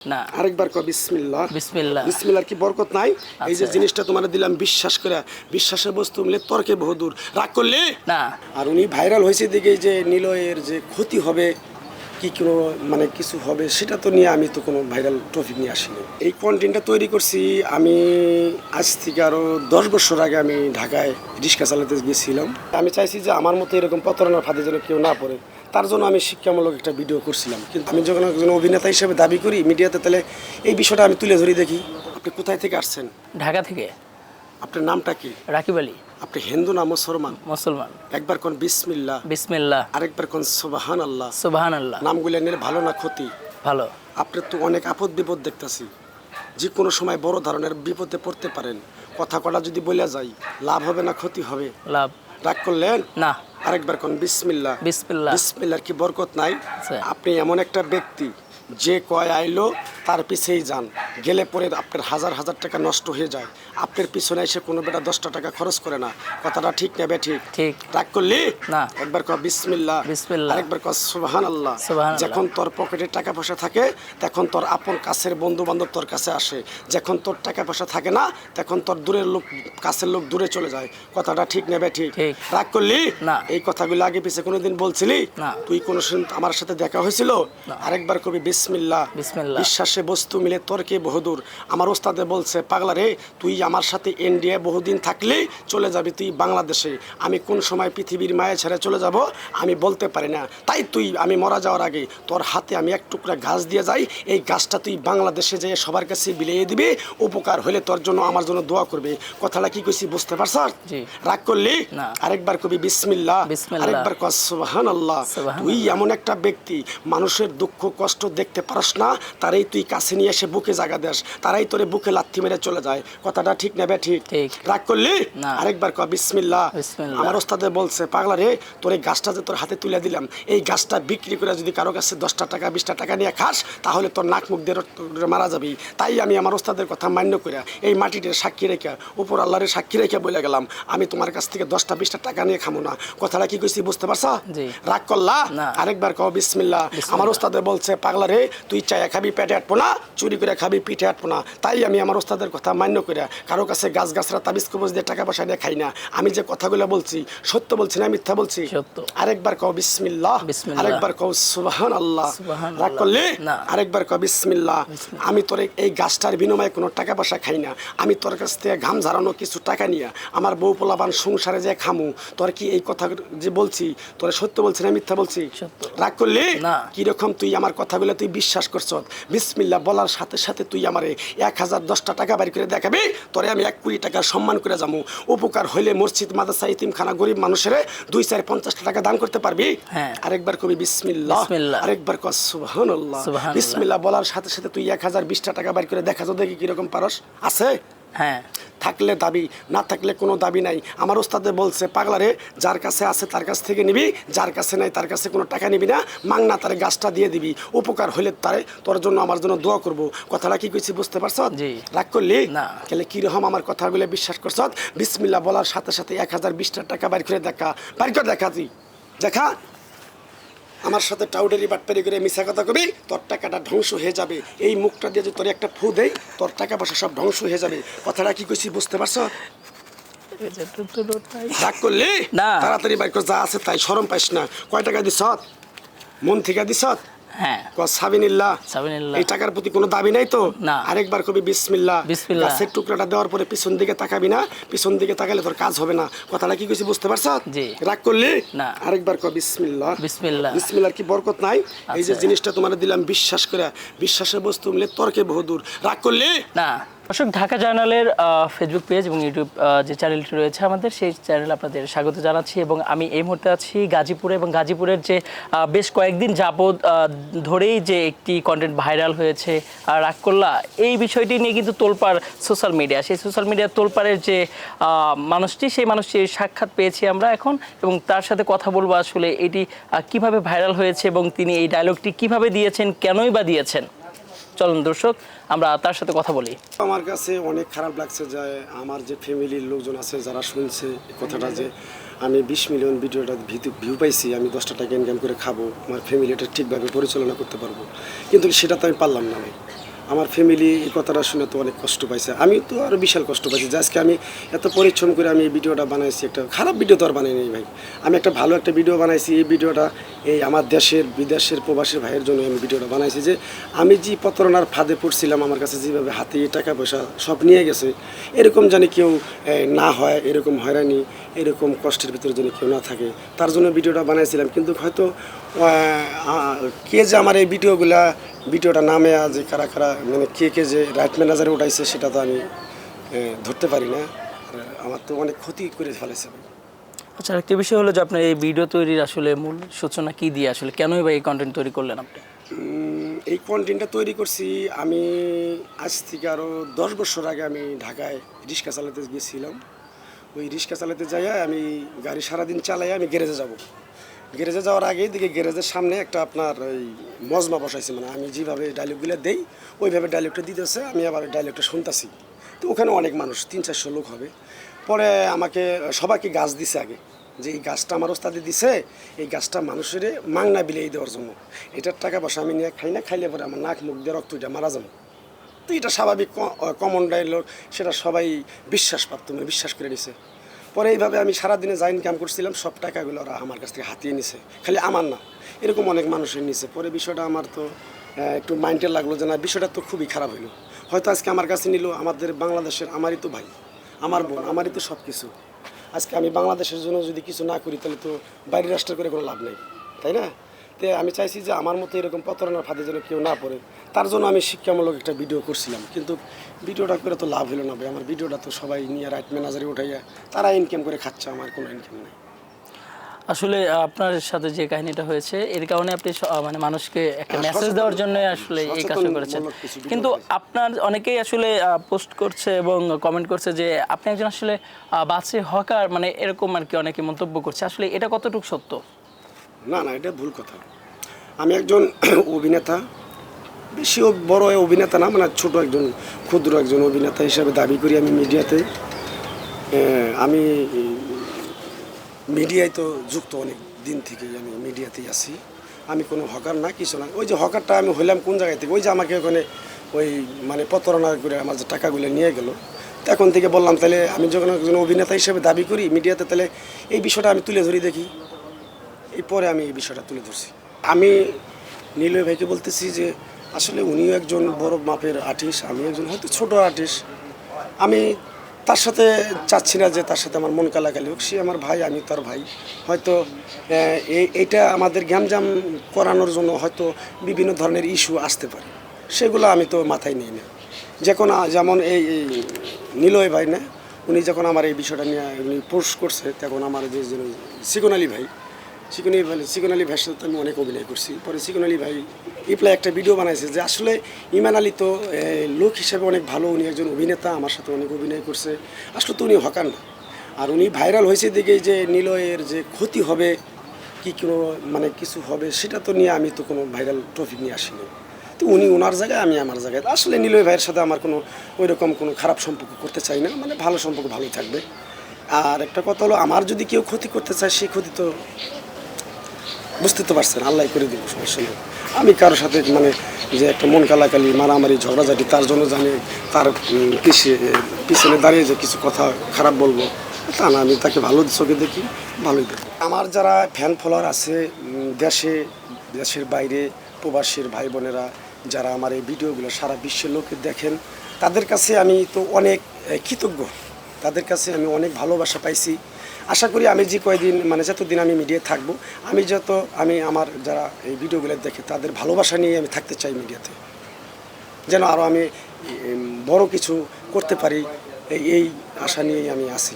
না আরেকবার কও বিসমিল্লাহ। বিসমিল্লাহ। বিসমিল্লাহর কি বরকত নাই? এই যে আচ্ছা। জিনিসটা তোমার দিলাম বিশ্বাস করে, বিশ্বাসের বস্তু মিলে তর্কে বহুদূর। রাগ করলে না আর উনি ভাইরাল হয়েছে দিকে যে নিলয়ের যে ক্ষতি হবে কি কোনো মানে কিছু হবে সেটা তো নিয়ে আমি তো কোনো ভাইরাল টপিক নিয়ে আসিনি। এই কন্টেন্টটা তৈরি করছি আমি আজ থেকে আরও 10 বছর আগে আমি ঢাকায় রিক্সা চালাতে গিয়েছিলাম। আমি চাইছি যে আমার মতো এরকম প্রতারণার ফাঁদে যেন কেউ না পড়ে, তার জন্য আমি শিক্ষামূলক একটা ভিডিও করছিলাম। কিন্তু আমি যখন একজন অভিনেতা হিসেবে দাবি করি মিডিয়াতে, তাহলে এই বিষয়টা আমি তুলে ধরি দেখি। আপনি কোথায় থেকে আসছেন? ঢাকা থেকে। আপনার নামটা কি? রাকিব আলী। আপনি হিন্দু না মুসলমান? মুসলমান। একবার কোন বিসমিল্লাহ। বিসমিল্লাহ। আরেকবার কোন সুবহানাল্লাহ। সুবহানাল্লাহ। নামগুলো নিলে ভালো না ক্ষতি? ভালো। আপনার তো অনেক আপদ বিপদ দেখতেছি, যে কোনো সময় বড় ধরনের বিপদে পড়তে পারেন। কথা কটা যদি বলে যাই লাভ হবে না ক্ষতি হবে? লাভ। রাগ করলেন না। আরেকবার কোন বিসমিল্লাহ। বিসমিল্লাহ। বিসমিল্লাহর কি বরকত নাই? আচ্ছা। আপনি এমন একটা ব্যক্তি যে কয় আইলো তার পিছেই যান, গেলে পরে আপনার হাজার হাজার টাকা নষ্ট হয়ে যায়। আপনার পিছনে এসে কোনো বেটা 10টা টাকা খরচ করে না। কথাটা ঠিক না ঠিক? ঠিক। রাগ করলি না। একবার কয় বিসমিল্লাহ। বিসমিল্লাহ। আরেকবার কয় সুবহানাল্লাহ। সুবহানাল্লাহ। যখন তোর পকেটে টাকা পয়সা থাকে তখন তোর আপন কাছের বন্ধু বান্ধব তোর কাছে আসে, যখন তোর টাকা পয়সা থাকে না তখন তোর দূরের লোক কাছের লোক দূরে চলে যায়। কথাটা ঠিক না ঠিক? ঠিক। রাগ করলি না। এই কথাগুলো আগে পিছে কোনোদিন বলছিলি? না। তুই কোনো আমার সাথে দেখা হয়েছিল? না। আরেকবার কবি বিসমিল্লাহ। বিসমিল্লাহ। বিশ্বাসে বস্তু মিলে তর্কে বহুদূর। আমার ওস্তাদে বলছে পাগলা রে, তুই আমার সাথে ইন্ডিয়া বহুদিন থাকলে চলে যাবি তুই বাংলাদেশে। আমি কোন সময় পৃথিবীর মায়া ছেড়ে চলে যাব আমি বলতে পারি না। তাই তুই আমি মারা যাওয়ার আগে তোর হাতে আমি এক টুকরা ঘাস দিয়ে যাই, এই গাছটা তুই বাংলাদেশে যেয়ে সবার কাছে বিলিয়ে দিবি, উপকার হলে তোর জন্য আমার জন্য দোয়া করবে। কথাটা কি কইছি বুঝতে পারছ? জি। রাগ করলি না। আরেকবার কবি বিসমিল্লাহ। বিসমিল্লাহ। আরেকবার কস সুবহানাল্লাহ। সুবহানাল্লাহ। তুই এমন একটা ব্যক্তি মানুষের দুঃখ কষ্ট দেখতে পারস না, তারাই তুই কাছে নিয়ে এসে বুকে জায়গা দেস, তারাই তোরে বুকে লাথি মেরে চলে যায়। কথাটা ঠিক না ঠিক? ঠিক। রাগ করলি না। আরেকবার কয় বিসমিল্লাহ। বিসমিল্লাহ। আমার ওস্তাদে বলছে পাগলা রে, তোর এই গাছটা যে তোর হাতে তুলে দিলাম, এই গাছটা বিক্রি করে যদি কারো কাছে 10টা টাকা 20টা টাকা নিয়ে খাস তাহলে তোর নাক মুখ দিয়ে মারা যাবি। তাই আমি আমার ওস্তাদের কথা মান্য করে এই মাটিটার সাক্ষী রেখে উপর আল্লাহরের সাক্ষী রেখে বলে গেলাম আমি তোমার কাছ থেকে 10টা 20টা টাকা নিয়ে খামো না। কথাটা কি কইছি বুঝতে পারছ? জি। রাগ করলা না। আরেকবার কও বিসমিল্লাহ। বিসমিল্লাহ। আমার ওস্তাদে বলছে পাগলা রে, তুই চায়া খাবি পেটে আটবো না, চুরি করে খাবি পিঠে আটবো না। তাই আমি আমার ওস্তাদের কথা মান্য করে কারো কাছে গাছ গাছরা তাবিজ কবজ দিয়ে টাকা পয়সা দিয়ে খাই না। আমি যে কথাগুলো বলছি সত্য বলছি না মিথ্যা বলছি? সত্য। আরেকবার কও বিসমিল্লাহ। বিসমিল্লাহ। আরেকবার কও সুবহানাল্লাহ। সুবহানাল্লাহ। রাগ করলি না। আরেকবার কও বিসমিল্লাহ। বিসমিল্লাহ। আমি তোর এই গাছটার বিনিময়ে কোনো টাকা পয়সা খাই না। আমি তোর কাছ থেকে ঘাম ঝাড়ানো কিছু টাকা নিয়ে আমার বউ পোলাপান সংসারে যে খামু। তোর কি এই কথা যে বলছি তোর সত্য বলছি না মিথ্যা বলছি? সত্য। রাগ করলি না। কিরকম তুই আমার কথাগুলো তুই বিশ্বাস করছ? বিসমিল্লাহ বলার সাথে সাথে তুই আমারে 1000 10টা টাকা বাড়ি করে দেখাবি, তোরে আমি 1 কোটি টাকা সম্মান করে যাবো। উপকার হইলে মসজিদ মাদ্রাসা ইতিমখানা গরিব মানুষের 2 4 50 টাকা দান করতে পারবি। হ্যাঁ। আরেকবার কবি বিসমিল্লাহ। বিসমিল্লাহ। আরেকবার কস সুবহানাল্লাহ। সুবহানাল্লাহ। বিসমিল্লাহ বলার সাথে সাথে তুই 1000 20টা টাকা বাড়ি করে দেখা তো দেখি কিরকম পারস। আছে? হ্যাঁ। থাকলে দাবি, না থাকলে কোনো দাবি নাই। আমার ওস্তাদে বলছে পাগলা রে, যার কাছে আছে তার কাছ থেকে নিবি, যার কাছে নাই তার কাছে কোনো টাকা নিবি না, মাংনা তারে গাছটা দিয়ে দিবি, উপকার হলে তারে তোর জন্য আমার জন্য দোয়া করবো। কথাটা কি কইছি বুঝতে পারছ? জি। রাগ করলি না। তাহলে কিরকম আমার কথাগুলো বিশ্বাস করছ? বিসমিল্লাহ বলার সাথে সাথে 1000 20টা টাকা বাড়ি করে দেখা, বাড়ি করে দেখা তুই দেখা। আমার সাথে টাউডারি বাটপারি করে মিছা কথা কবি, তোর টাকাটা ধ্বংস হয়ে যাবে। এই মুখটা দিয়ে যদি তোর একটা ফু দেই তোর টাকা পয়সা সব ধ্বংস হয়ে যাবে। কথাটা কি কইছি বুঝতে পারছ? রাগ করলি না। তাড়াতাড়ি বাইর কর, যা আছে তাই, শরম পাইস না। কয় টাকা দিছ? মন থেকে দিছ? হ্যাঁ। সাবিনিল্লাহ। সাবিনিল্লাহ। এই টাকার প্রতি কোনো দাবি নাই তো? না। আরেকবার কবি বিসমিল্লাহ। বিসমিল্লাহ। গাছের টুকরাটা দেওয়ার পরে পিছন দিকে তাকাবি না, পিছন দিকে তাকালে তোর কাজ হবে না। কথাটা কি কইছি বুঝতে পারছ? জি। রাগ করলি না। আরেকবার কবি বিসমিল্লাহ। বিসমিল্লাহ। বিসমিল্লাহর কি বরকত নাই? এই যে আচ্ছা। জিনিসটা তোমার দিলাম বিশ্বাস করে, বিশ্বাসের বস্তু মিলে তর্কে বহুদূর। রাগ করলি না। দর্শক, ঢাকা জার্নালের ফেসবুক পেজ এবং ইউটিউব যে চ্যানেলটি রয়েছে আমাদের, সেই চ্যানেলে আপনাদের স্বাগত জানাচ্ছি। এবং আমি এই মুহূর্তে আছি গাজীপুরে, এবং গাজীপুরের যে বেশ কয়েকদিন যাবৎ ধরেই যে একটি কন্টেন্ট ভাইরাল হয়েছে রাগ করলা, এই বিষয়টি নিয়ে কিন্তু তোলপাড় সোশ্যাল মিডিয়া। সেই সোশ্যাল মিডিয়া তোলপাড়ের যে মানুষটি, সেই মানুষটির সাক্ষাৎ পেয়েছি আমরা এখন, এবং তার সাথে কথা বলবো আসলে এটি কিভাবে ভাইরাল হয়েছে এবং তিনি এই ডায়লগটি কিভাবে দিয়েছেন, কেনই বা দিয়েছেন। চলুন দর্শক, আমরা তার সাথে কথা বলি। আমার কাছে অনেক খারাপ লাগছে যে আমার যে ফ্যামিলির লোকজন আছে যারা শুনছে কথাটা, যে আমি 20 মিলিয়ন ভিডিওটা ভিউ পাইছি, আমি 10টা টাকা ইনকাম করে খাবো, আমার ফ্যামিলিটা ঠিকভাবে পরিচালনা করতে পারবো, কিন্তু সেটা তো আমি পারলাম না। আমার ফ্যামিলি এই কথাটা শুনে তো অনেক কষ্ট পাইছে, আমি তো আরও বিশাল কষ্ট পাইছি যে আজকে আমি এত পরিশ্রম করে আমি এই ভিডিওটা বানাইছি। একটা খারাপ ভিডিও তো আর বানাইনি ভাই, আমি একটা ভালো একটা ভিডিও বানাইছি। এই ভিডিওটা এই আমার দেশের বিদেশের প্রবাসী ভাইয়ের জন্য আমি ভিডিওটা বানাইছি যে আমি যে প্রতারণার ফাঁদে পড়ছিলাম, আমার কাছে যেভাবে হাতে টাকা পয়সা সব নিয়ে গেছে, এরকম জানি কেউ না হয়, এরকম হয়রানি এরকম কষ্টের ভিতরে যেন কেউ না থাকে, তার জন্য ভিডিওটা বানাইছিলাম। কিন্তু হয়তো কে যে আমার এই ভিডিওটা নামে যে কারা কারা মানে কে যে রাইট ম্যানেজারে উঠাইছে সেটা তো আমি ধরতে পারি না। আর আমার তো অনেক ক্ষতি করে ফেলেছে। আচ্ছা, একটা বিষয় হলো যে আপনার এই ভিডিও তৈরির আসলে মূল সূচনা কি দিয়ে, আসলে কেনই বা এই কন্টেন্ট তৈরি করলেন আপনি? এই কন্টেন্টটা তৈরি করছি আমি আজ থেকে আরও 10 বছর আগে। আমি ঢাকায় রিক্সা চালাতে গিয়েছিলাম। ওই রিক্সা চালাতে যাই আমি গাড়ি সারাদিন চালাই, আমি গ্যারেজে যাব। গ্যারেজে যাওয়ার আগে দিকে গ্যারেজের সামনে একটা আপনার ওই মজমা বসাইছে, মানে আমি যেভাবে ডায়লগগুলো দেই ওইভাবে ডায়লগটা দিতেছে, আমি আবার ডায়লগটা শুনতেছি। তো ওখানে অনেক মানুষ 300-400 লোক হবে। পরে আমাকে সবাইকে গাছ দিছে আগে, যে এই গাছটা আমার ওস্তাদে দিছে, এই গাছটা মানুষের মাংনা বিলিয়ে দেওয়ার জন্য। এটার টাকা পয়সা আমি নিয়ে খাই না, খাইলে পরে আমার নাক মুখ দিয়ে রক্ত উঠে মারা যাবো। তো এটা স্বাভাবিক কমন ডায়লগ, সেটা সবাই বিশ্বাসপ্রাপ্ত, মানে বিশ্বাস করে নিছে। পরে এইভাবে আমি সারাদিনে যা ইনকাম করছিলাম সব টাকাগুলো ওরা আমার কাছ থেকে হাতিয়ে নিছে, খালি আমার না, এরকম অনেক মানুষের নিছে। পরে বিষয়টা আমার তো একটু মাইন্ডে লাগলো যে না, বিষয়টা তো খুবই খারাপ হইলো। হয়তো আজকে আমার কাছে নিল আমাদের বাংলাদেশের, আমারই তো ভাই, আমার বোন, আমারই তো সব কিছু। আজকে আমি বাংলাদেশের জন্য যদি কিছু না করি তাহলে তো বাইরের রাষ্ট্র করে কোনো লাভ নেই, তাই না? তো আমি চাইছি যে আমার মতো এরকম প্রতারণার ফাঁদে যেন কেউ না পড়ে, তার জন্য আমি শিক্ষামূলক একটা ভিডিও করছিলাম। কিন্তু ভিডিওটা করে তো লাভ হলো না ভাই, আমার ভিডিওটা তো সবাই নিয়ে রাইট ম্যানেজারে উঠাইয়া তারা ইনকাম করে খাচ্ছে, আমার কোনো ইনকাম নেই। আসলে আপনার সাথে যে কাহিনীটা হয়েছে এর কারণে আপনি মানে মানুষকে একটা মেসেজ দেওয়ার জন্য আসলে এই কাজটা করেছেন। কিন্তু আপনার অনেকেই আসলে পোস্ট করছে এবং কমেন্ট করছে যে আপনি একজন আসলে বাচ্চা হকার, মানে এরকম আর কি অনেকে মন্তব্য করছে। আসলে এটা কতটুকু সত্য? না না, এটা ভুল কথা। আমি একজন অভিনেতা, বেশি বড় অভিনেতা না, মানে ছোট একজন ক্ষুদ্র একজন অভিনেতা হিসাবে দাবি করি আমি মিডিয়াতে। আমি মিডিয়ায় তো যুক্ত অনেক দিন থেকেই, আমি মিডিয়াতেই আছি। আমি কোনো হকার না, কিছু না। ওই যে হকারটা আমি হইলাম কোন জায়গায় থেকে, ওই যে আমাকে ওখানে ওই মানে প্রতারণা করে আমার যে টাকাগুলো নিয়ে গেল, তখন থেকে বললাম তাহলে আমি যখন একজন অভিনেতা হিসেবে দাবি করি মিডিয়াতে, তাহলে এই বিষয়টা আমি তুলে ধরি দেখি। এরপরে আমি এই বিষয়টা তুলে ধরছি। আমি নীলয় ভাইকে বলতেছি যে আসলে উনিও একজন বড় মাপের আর্টিস্ট, আমি একজন হয়তো ছোট আর্টিস্ট। আমি তার সাথে চাচ্ছি না যে তার সাথে আমার মন কালাকালি হোক, সে আমার ভাই, আমি তার ভাই। হয়তো এইটা আমাদের গ্যামজাম করানোর জন্য হয়তো বিভিন্ন ধরনের ইস্যু আসতে পারে, সেগুলো আমি তো মাথায় নিই না। যেমন এই নীলয় ভাই না, উনি যখন আমার এই বিষয়টা নিয়ে উনি পোস্ট করছে, তখন আমার যে সিকন আলী ভাই ভাইয়ের সাথে আমি অনেক অভিনয় করছি। পরে সিকন আলী ভাই রিপ্লাই একটা ভিডিও বানাইছে যে আসলে ইমান আলী তো লোক হিসেবে অনেক ভালো, উনি একজন অভিনেতা, আমার সাথে অনেক অভিনয় করছে, আসলে তো উনি হকার না। আর উনি ভাইরাল হয়েছে দিকেই যে নীলয়ের যে ক্ষতি হবে কি কোনো মানে কিছু হবে, সেটা তো নিয়ে আমি তো কোনো ভাইরাল টপিক নিয়ে আসিনি। তো উনি ওনার জায়গায়, আমি আমার জায়গায়। আসলে নীলয় ভাইয়ের সাথে আমার কোনো ওই রকম কোনো খারাপ সম্পর্ক করতে চাই না, মানে ভালো সম্পর্ক ভালোই থাকবে। আর একটা কথা হলো, আমার যদি কেউ ক্ষতি করতে চায় সেই ক্ষতি তো বুঝতে তো পারছেন, আল্লাহ করে দিব, সমস্যা নেই। আমি কারোর সাথে মানে যে একটা মন কালাকালি মারামারি ঝগড়াঝাটি তার জন্য জানি তার পিছনে দাঁড়িয়ে যে কিছু কথা খারাপ বলবো তা না, আমি তাকে ভালো চোখে দেখি, ভালোই দেখি। আমার যারা ফ্যান ফলোয়ার আছে দেশের বাইরে প্রবাসীর ভাই বোনেরা যারা আমার এই ভিডিওগুলো সারা বিশ্বের লোকে দেখেন, তাদের কাছে আমি তো অনেক কৃতজ্ঞ, তাদের কাছে আমি অনেক ভালোবাসা পাইছি। আশা করি আমি যে কয়দিন মানে যতদিন আমি মিডিয়ায় থাকবো, আমি আমার যারা এই ভিডিওগুলো দেখে তাদের ভালোবাসা নিয়ে আমি থাকতে চাই মিডিয়াতে, যেন আরও আমি বড় কিছু করতে পারি, এই আশা নিয়েই আমি আছি।